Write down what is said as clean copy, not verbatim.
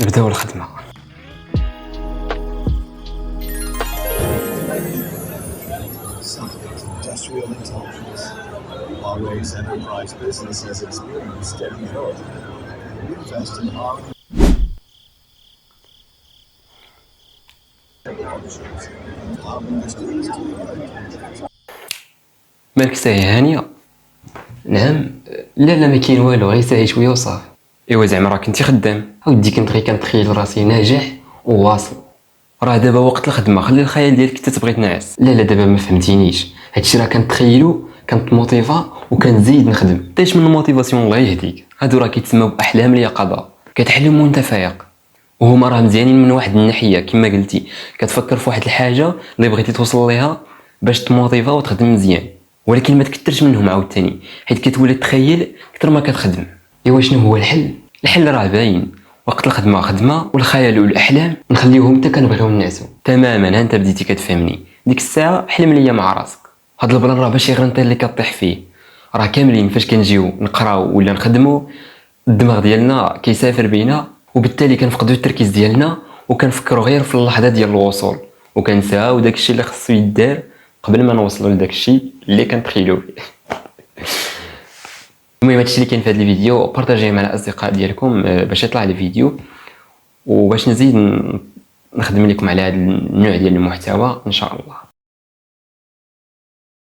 نبداو الخدمه. Industrial intelligence. While Ray's enterprise business has experienced steady growth, we invest in R&D technologies. Our industries to مالك ساهي هانيه؟ نعم. لا ما كاين والو، غير ساهي شويه وصافي. ايوا زعما راك انت خدام؟ اودي كنت غير كنتخيل راسي ناجح وواصل. راه دابا وقت الخدمه، خلي الخيال ديالك حتى تبغي تنعس. لا دابا ما فهمتينيش، هادشي راه كنتخيلو كنت موتيفا وكنزيد نخدم. طيش من الموتيفاسيون الله يهديك، هادو راه كيتسموا باحلام اليقظه، كتحلم وانت فايق. وهما راه مزيانين من واحد الناحيه كما قلتي، كتفكر في واحد الحاجه اللي بغيتي توصل ليها باش تموتيفا وتخدم مزيان، ولكن ما تكثرش منهم عاوتاني حيت كتولي تخيل اكثر ما كتخدم. ايوا شنو هو الحل؟ الحل راه باين، وقت الخدمه خدمه والخيال والاحلام نخليوهم حتى كنبغيو نعسو تماما. ها انت بديتي كتفهمني، ديك الساعه حلم ليا مع راسك. هاد البلان راه ماشي غير انت اللي كطيح فيه، راه كاملين فاش كنجيو نقراو ولا نخدمو الدماغ ديالنا كيسافر بينا، وبالتالي كنفقدوا التركيز ديالنا وكنفكروا غير في اللحظه ديال الوصول، وكنساو داكشي اللي خصو يدار قبل ما نوصلوا لداكشي اللي كنتخيلوا فيه. المهم هادشي اللي كاين في هذا الفيديو، بارطاجيه مع الاصدقاء ديالكم باش يطلع الفيديو وباش نزيد نخدم لكم على هذا النوع ديال المحتوى ان شاء الله.